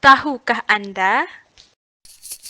Tahukah anda?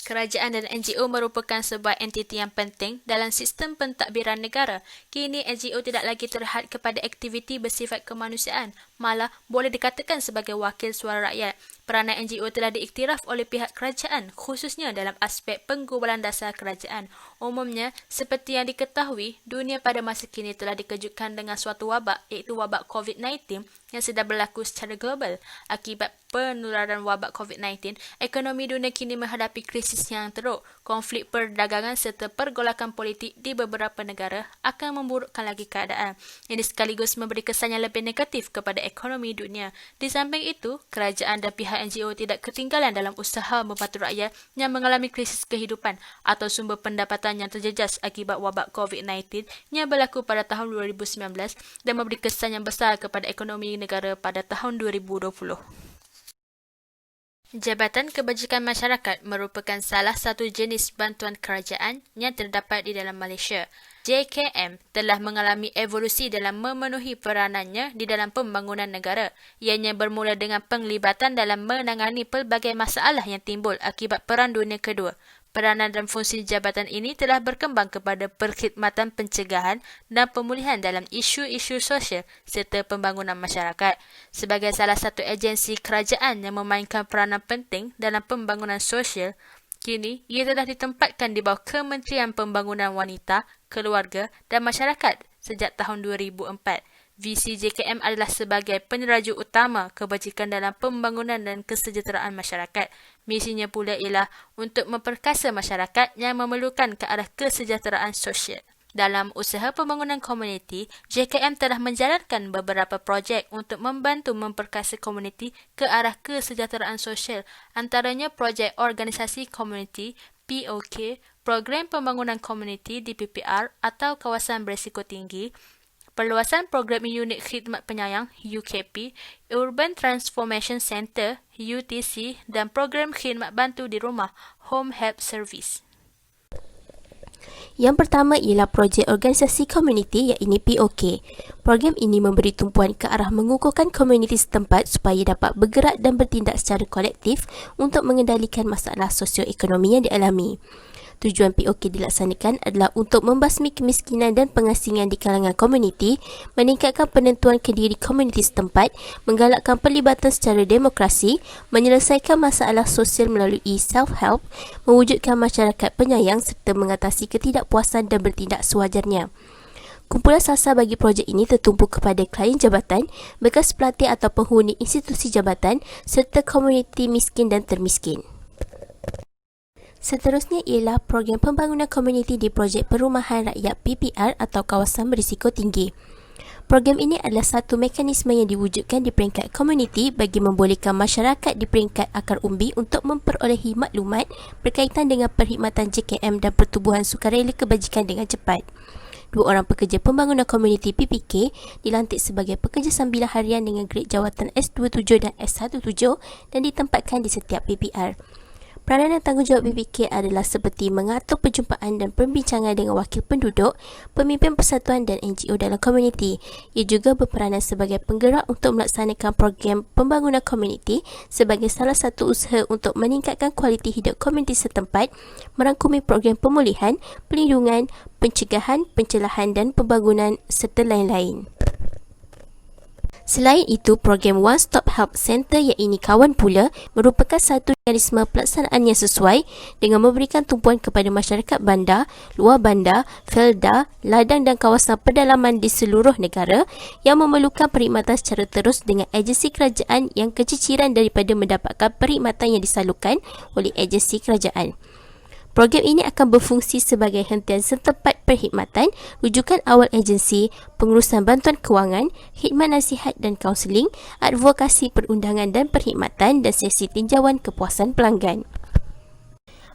Kerajaan dan NGO merupakan sebuah entiti yang penting dalam sistem pentadbiran negara. Kini NGO tidak lagi terhad kepada aktiviti bersifat kemanusiaan, malah boleh dikatakan sebagai wakil suara rakyat. Peranan NGO telah diiktiraf oleh pihak kerajaan, khususnya dalam aspek penggubalan dasar kerajaan. Umumnya, seperti yang diketahui, dunia pada masa kini telah dikejutkan dengan suatu wabak, iaitu wabak COVID-19 yang sedang berlaku secara global. Akibat penularan wabak COVID-19, ekonomi dunia kini menghadapi krisis yang teruk. Konflik perdagangan serta pergolakan politik di beberapa negara akan memburukkan lagi keadaan. Ini sekaligus memberi kesan yang lebih negatif kepada ekonomi dunia. Di samping itu, kerajaan dan pihak NGO tidak ketinggalan dalam usaha membantu rakyat yang mengalami krisis kehidupan atau sumber pendapatan yang terjejas akibat wabak COVID-19 yang berlaku pada tahun 2019 dan memberi kesan yang besar kepada ekonomi negara pada tahun 2020. Jabatan Kebajikan Masyarakat merupakan salah satu jenis bantuan kerajaan yang terdapat di dalam Malaysia. JKM telah mengalami evolusi dalam memenuhi peranannya di dalam pembangunan negara. Ianya bermula dengan penglibatan dalam menangani pelbagai masalah yang timbul akibat Perang Dunia Kedua. Peranan dan fungsi jabatan ini telah berkembang kepada perkhidmatan pencegahan dan pemulihan dalam isu-isu sosial serta pembangunan masyarakat. Sebagai salah satu agensi kerajaan yang memainkan peranan penting dalam pembangunan sosial, kini ia telah ditempatkan di bawah Kementerian Pembangunan Wanita, Keluarga dan Masyarakat sejak tahun 2004. Visi JKM adalah sebagai peneraju utama kebajikan dalam pembangunan dan kesejahteraan masyarakat. Misinya pula ialah untuk memperkasa masyarakat yang memerlukan ke arah kesejahteraan sosial. Dalam usaha pembangunan komuniti, JKM telah menjalankan beberapa projek untuk membantu memperkasa komuniti ke arah kesejahteraan sosial. Antaranya projek organisasi komuniti, POK, program pembangunan komuniti di PPR atau kawasan berisiko tinggi, perluasan program unit khidmat penyayang UKP, Urban Transformation Centre UTC dan program khidmat bantu di rumah Home Help Service. Yang pertama ialah projek organisasi komuniti iaitu POK. Program ini memberi tumpuan ke arah mengukuhkan komuniti setempat supaya dapat bergerak dan bertindak secara kolektif untuk mengendalikan masalah sosioekonomi yang dialami. Tujuan POK dilaksanakan adalah untuk membasmi kemiskinan dan pengasingan di kalangan komuniti, meningkatkan penentuan kediri komuniti setempat, menggalakkan perlibatan secara demokrasi, menyelesaikan masalah sosial melalui self-help, mewujudkan masyarakat penyayang serta mengatasi ketidakpuasan dan bertindak sewajarnya. Kumpulan sasar bagi projek ini tertumpu kepada klien jabatan, bekas pelatih atau penghuni institusi jabatan serta komuniti miskin dan termiskin. Seterusnya ialah program pembangunan komuniti di projek perumahan rakyat PPR atau kawasan berisiko tinggi. Program ini adalah satu mekanisme yang diwujudkan di peringkat komuniti bagi membolehkan masyarakat di peringkat akar umbi untuk memperolehi maklumat berkaitan dengan perkhidmatan JKM dan pertubuhan sukarela kebajikan dengan cepat. 2 orang pekerja pembangunan komuniti PPK dilantik sebagai pekerja sambilan harian dengan grade jawatan S27 dan S17 dan ditempatkan di setiap PPR. Peranan dan tanggungjawab PPK adalah seperti mengatur perjumpaan dan perbincangan dengan wakil penduduk, pemimpin persatuan dan NGO dalam komuniti. Ia juga berperanan sebagai penggerak untuk melaksanakan program pembangunan komuniti sebagai salah satu usaha untuk meningkatkan kualiti hidup komuniti setempat, merangkumi program pemulihan, perlindungan, pencegahan, pencerahan dan pembangunan serta lain-lain. Selain itu, program One Stop Help Center iaitu Kawan Pula merupakan satu mekanisme pelaksanaan yang sesuai dengan memberikan tumpuan kepada masyarakat bandar, luar bandar, felda, ladang dan kawasan pedalaman di seluruh negara yang memerlukan perkhidmatan secara terus dengan agensi kerajaan yang keciciran daripada mendapatkan perkhidmatan yang disalurkan oleh agensi kerajaan. Program ini akan berfungsi sebagai hentian setempat perkhidmatan, rujukan awal agensi, pengurusan bantuan kewangan, khidmat nasihat dan kaunseling, advokasi perundangan dan perkhidmatan dan sesi tinjauan kepuasan pelanggan.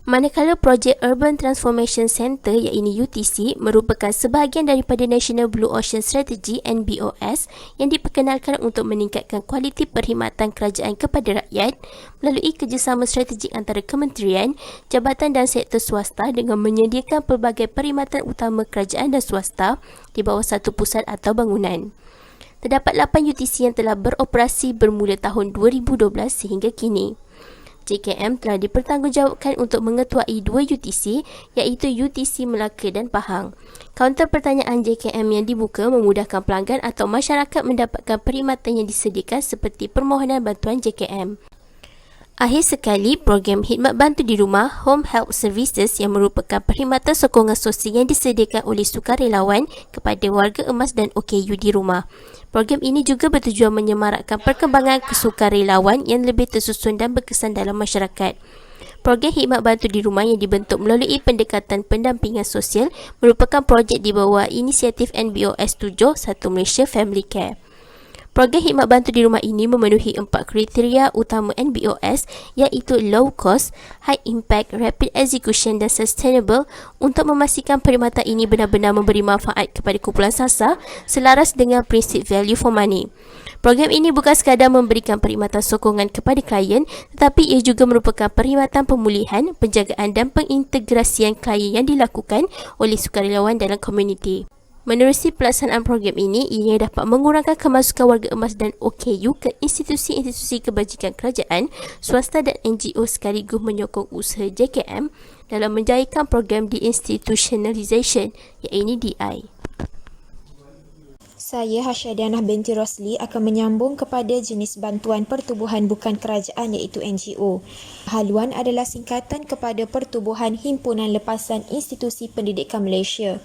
Manakala projek Urban Transformation Centre iaitu UTC merupakan sebahagian daripada National Blue Ocean Strategy NBOS yang diperkenalkan untuk meningkatkan kualiti perkhidmatan kerajaan kepada rakyat melalui kerjasama strategik antara kementerian, jabatan dan sektor swasta dengan menyediakan pelbagai perkhidmatan utama kerajaan dan swasta di bawah satu pusat atau bangunan. Terdapat 8 UTC yang telah beroperasi bermula tahun 2012 sehingga kini. JKM telah dipertanggungjawabkan untuk mengetuai 2 UTC iaitu UTC Melaka dan Pahang. Kaunter pertanyaan JKM yang dibuka memudahkan pelanggan atau masyarakat mendapatkan perkhidmatan yang disediakan seperti permohonan bantuan JKM. Akhir sekali, program khidmat bantu di rumah Home Help Services yang merupakan perkhidmatan sokongan sosial yang disediakan oleh sukarelawan kepada warga emas dan OKU di rumah. Program ini juga bertujuan menyemarakkan perkembangan kesukarelawan yang lebih tersusun dan berkesan dalam masyarakat. Program khidmat bantu di rumah yang dibentuk melalui pendekatan pendampingan sosial merupakan projek di bawah inisiatif NBOS 7 Satu Malaysia Family Care. Program khidmat bantu di rumah ini memenuhi 4 kriteria utama NBOS iaitu low cost, high impact, rapid execution dan sustainable untuk memastikan perkhidmatan ini benar-benar memberi manfaat kepada kumpulan sasar selaras dengan prinsip value for money. Program ini bukan sekadar memberikan perkhidmatan sokongan kepada klien tetapi ia juga merupakan perkhidmatan pemulihan, penjagaan dan pengintegrasian klien yang dilakukan oleh sukarelawan dalam komuniti. Menerusi pelaksanaan program ini, ia dapat mengurangkan kemasukan warga emas dan OKU ke institusi-institusi kebajikan kerajaan, swasta dan NGO sekaligus menyokong usaha JKM dalam menjayakan program deinstitutionalization iaitu DI. Saya Hasyadianah binti Rosli akan menyambung kepada jenis bantuan pertubuhan bukan kerajaan iaitu NGO. Haluan adalah singkatan kepada Pertubuhan Himpunan Lepasan Institusi Pendidikan Malaysia.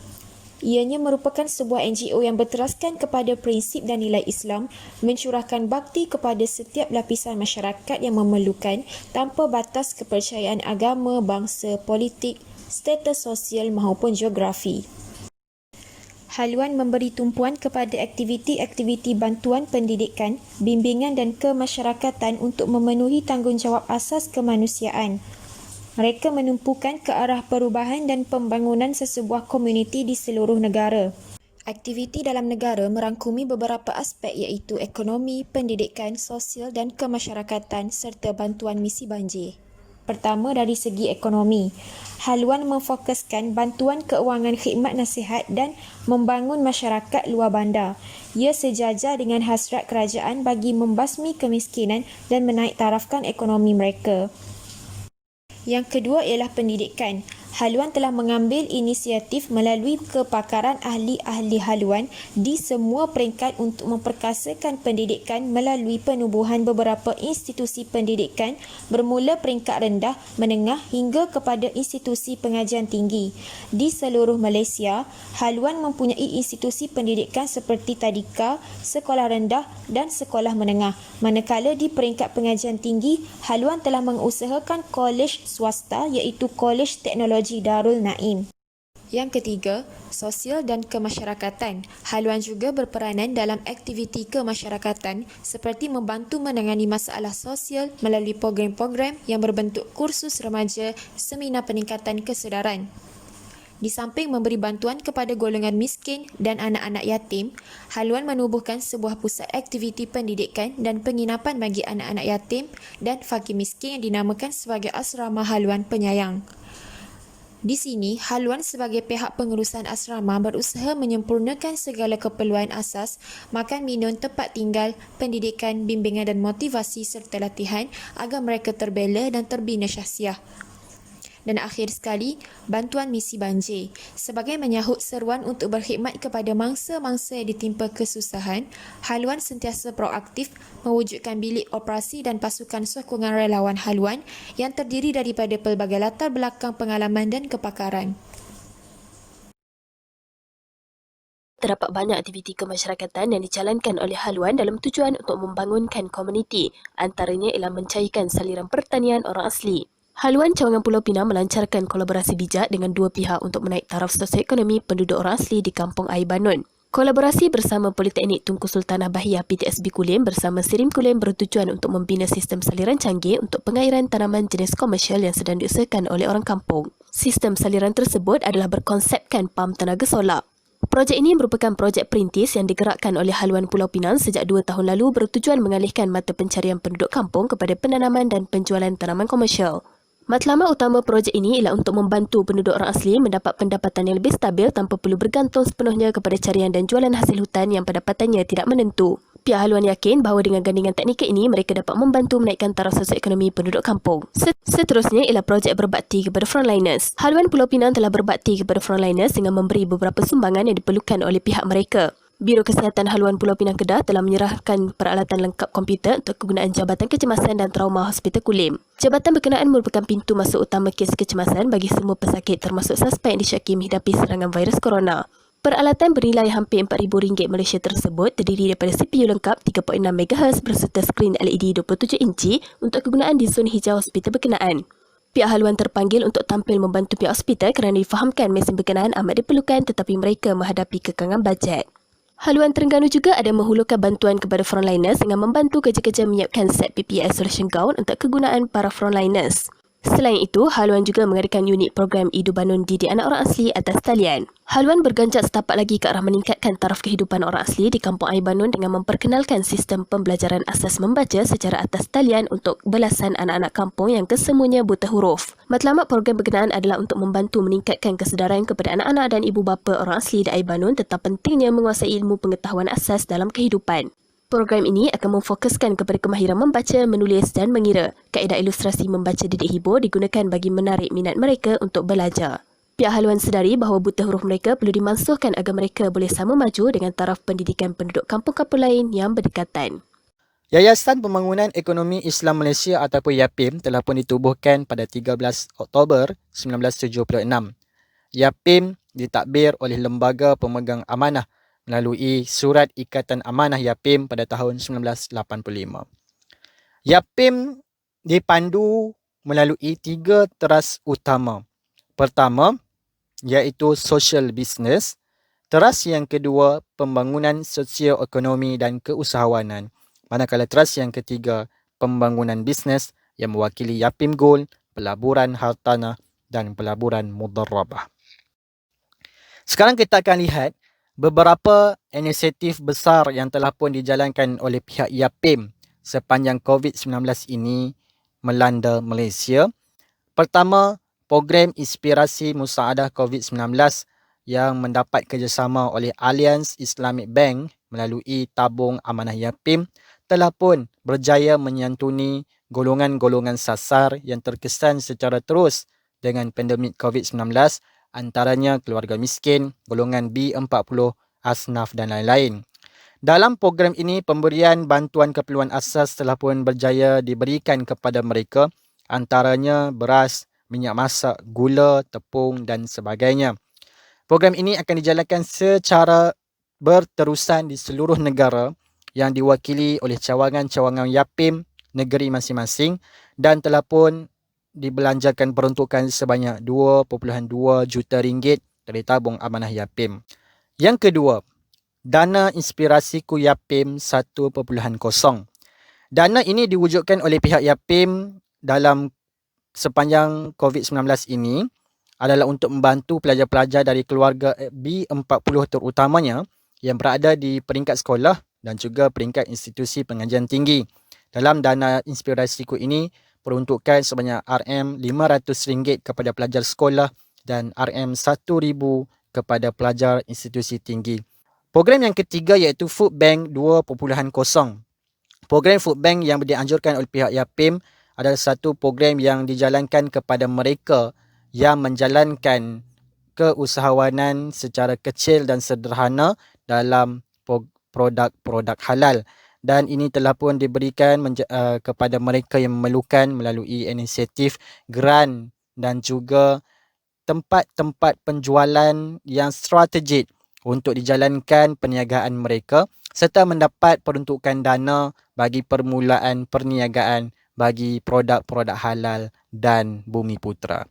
Ianya merupakan sebuah NGO yang berteraskan kepada prinsip dan nilai Islam, mencurahkan bakti kepada setiap lapisan masyarakat yang memerlukan tanpa batas kepercayaan agama, bangsa, politik, status sosial maupun geografi. Haluan memberi tumpuan kepada aktiviti-aktiviti bantuan pendidikan, bimbingan dan kemasyarakatan untuk memenuhi tanggungjawab asas kemanusiaan. Mereka menumpukan ke arah perubahan dan pembangunan sesebuah komuniti di seluruh negara. Aktiviti dalam negara merangkumi beberapa aspek iaitu ekonomi, pendidikan, sosial dan kemasyarakatan serta bantuan misi banjir. Pertama, dari segi ekonomi. Haluan memfokuskan bantuan keuangan khidmat nasihat dan membangun masyarakat luar bandar. Ia sejajar dengan hasrat kerajaan bagi membasmi kemiskinan dan menaik tarafkan ekonomi mereka. Yang kedua ialah pendidikan. Haluan telah mengambil inisiatif melalui kepakaran ahli-ahli haluan di semua peringkat untuk memperkasakan pendidikan melalui penubuhan beberapa institusi pendidikan bermula peringkat rendah, menengah hingga kepada institusi pengajian tinggi. Di seluruh Malaysia, haluan mempunyai institusi pendidikan seperti tadika, sekolah rendah dan sekolah menengah. Manakala di peringkat pengajian tinggi, haluan telah mengusahakan kolej swasta iaitu Kolej Teknologi Darul Naim. Yang ketiga, sosial dan kemasyarakatan. Haluan juga berperanan dalam aktiviti kemasyarakatan seperti membantu menangani masalah sosial melalui program-program yang berbentuk kursus remaja, seminar peningkatan kesedaran. Di samping memberi bantuan kepada golongan miskin dan anak-anak yatim, haluan menubuhkan sebuah pusat aktiviti pendidikan dan penginapan bagi anak-anak yatim dan fakir miskin yang dinamakan sebagai Asrama Haluan Penyayang. Di sini, haluan sebagai pihak pengurusan asrama berusaha menyempurnakan segala keperluan asas, makan minum, tempat tinggal, pendidikan, bimbingan dan motivasi serta latihan agar mereka terbela dan terbina syahsiah. Dan akhir sekali, bantuan misi banjir. Sebagai menyahut seruan untuk berkhidmat kepada mangsa-mangsa yang ditimpa kesusahan, haluan sentiasa proaktif mewujudkan bilik operasi dan pasukan sokongan relawan haluan yang terdiri daripada pelbagai latar belakang pengalaman dan kepakaran. Terdapat banyak aktiviti kemasyarakatan yang dijalankan oleh haluan dalam tujuan untuk membangunkan komuniti, antaranya ialah mencairkan saliran pertanian orang asli. Haluan Cawangan Pulau Pinang melancarkan kolaborasi bijak dengan dua pihak untuk menaik taraf sosioekonomi penduduk orang asli di Kampung Air Banun. Kolaborasi bersama Politeknik Tunku Sultanah Bahiyah PTSB Kulim bersama Sirim Kulim bertujuan untuk membina sistem saliran canggih untuk pengairan tanaman jenis komersial yang sedang diusahakan oleh orang kampung. Sistem saliran tersebut adalah berkonsepkan pam tenaga solar. Projek ini merupakan projek perintis yang digerakkan oleh Haluan Pulau Pinang sejak 2 tahun lalu bertujuan mengalihkan mata pencarian penduduk kampung kepada penanaman dan penjualan tanaman komersial. Matlamat utama projek ini ialah untuk membantu penduduk orang asli mendapat pendapatan yang lebih stabil tanpa perlu bergantung sepenuhnya kepada carian dan jualan hasil hutan yang pendapatannya tidak menentu. Pihak haluan yakin bahawa dengan gandingan teknikal ini, mereka dapat membantu menaikkan taraf sosioekonomi penduduk kampung. Seterusnya ialah projek berbakti kepada frontliners. Haluan Pulau Pinang telah berbakti kepada frontliners dengan memberi beberapa sumbangan yang diperlukan oleh pihak mereka. Biro Kesihatan Haluan Pulau Pinang Kedah telah menyerahkan peralatan lengkap komputer untuk kegunaan Jabatan Kecemasan dan Trauma Hospital Kulim. Jabatan berkenaan merupakan pintu masuk utama kes kecemasan bagi semua pesakit termasuk suspek yang disyaki menghadapi serangan virus corona. Peralatan bernilai hampir RM4,000 Malaysia tersebut terdiri daripada CPU lengkap 3.6 MHz berserta skrin LED 27 inci untuk kegunaan di zon hijau hospital berkenaan. Pihak haluan terpanggil untuk tampil membantu pihak hospital kerana difahamkan mesin berkenaan amat diperlukan tetapi mereka menghadapi kekangan bajet. Haluan Terengganu juga ada menghulurkan bantuan kepada frontliners dengan membantu kerja-kerja menyiapkan set PPE isolation gown untuk kegunaan para frontliners. Selain itu, Haluan juga mengadakan unit program Idu Banun didik anak orang asli atas talian. Haluan berganjak setapak lagi ke arah meningkatkan taraf kehidupan orang asli di Kampung Air Banun dengan memperkenalkan sistem pembelajaran asas membaca secara atas talian untuk belasan anak-anak kampung yang kesemuanya buta huruf. Matlamat program berkenaan adalah untuk membantu meningkatkan kesedaran kepada anak-anak dan ibu bapa orang asli di Air Banun tentang pentingnya menguasai ilmu pengetahuan asas dalam kehidupan. Program ini akan memfokuskan kepada kemahiran membaca, menulis dan mengira. Kaedah ilustrasi membaca didik hibur digunakan bagi menarik minat mereka untuk belajar. Pihak haluan sedari bahawa buta huruf mereka perlu dimansuhkan agar mereka boleh sama maju dengan taraf pendidikan penduduk kampung-kampung lain yang berdekatan. Yayasan Pembangunan Ekonomi Islam Malaysia ataupun YAPIM telah pun ditubuhkan pada 13 Oktober 1976. YAPIM ditadbir oleh Lembaga Pemegang Amanah melalui Surat Ikatan Amanah YAPIM pada tahun 1985. YAPIM dipandu melalui 3 teras utama. Pertama, iaitu social business. Teras yang kedua, pembangunan sosioekonomi dan keusahawanan. Manakala teras yang ketiga, pembangunan bisnes yang mewakili YAPIM Gold, pelaburan hartanah dan pelaburan mudarrabah. Sekarang kita akan lihat beberapa inisiatif besar yang telah pun dijalankan oleh pihak YAPIM sepanjang COVID-19 ini melanda Malaysia. Pertama, program Inspirasi Musaadah COVID-19 yang mendapat kerjasama oleh Alliance Islamic Bank melalui tabung amanah YAPIM telah pun berjaya menyantuni golongan-golongan sasar yang terkesan secara terus dengan pandemik COVID-19, antaranya keluarga miskin, golongan B40, asnaf dan lain-lain. Dalam program ini, pemberian bantuan keperluan asas telah pun berjaya diberikan kepada mereka, antaranya beras, minyak masak, gula, tepung dan sebagainya. Program ini akan dijalankan secara berterusan di seluruh negara yang diwakili oleh cawangan-cawangan YAPIM negeri masing-masing dan telah pun dibelanjakan peruntukan sebanyak 2.2 juta ringgit dari tabung amanah YAPIM. Yang kedua, Dana Inspirasiku YAPIM 1.0. Dana ini diwujudkan oleh pihak YAPIM dalam sepanjang COVID-19 ini adalah untuk membantu pelajar-pelajar dari keluarga B40 terutamanya yang berada di peringkat sekolah dan juga peringkat institusi pengajian tinggi. Dalam Dana Inspirasiku ini, peruntukan sebanyak RM500 kepada pelajar sekolah dan RM1,000 kepada pelajar institusi tinggi. Program yang ketiga iaitu Food Bank 2.0. Program Food Bank yang dianjurkan oleh pihak YAPIM adalah satu program yang dijalankan kepada mereka yang menjalankan keusahawanan secara kecil dan sederhana dalam produk-produk halal. Dan ini telah pun diberikan kepada mereka yang memerlukan melalui inisiatif grant dan juga tempat-tempat penjualan yang strategik untuk dijalankan perniagaan mereka serta mendapat peruntukan dana bagi permulaan perniagaan bagi produk-produk halal dan bumi putera.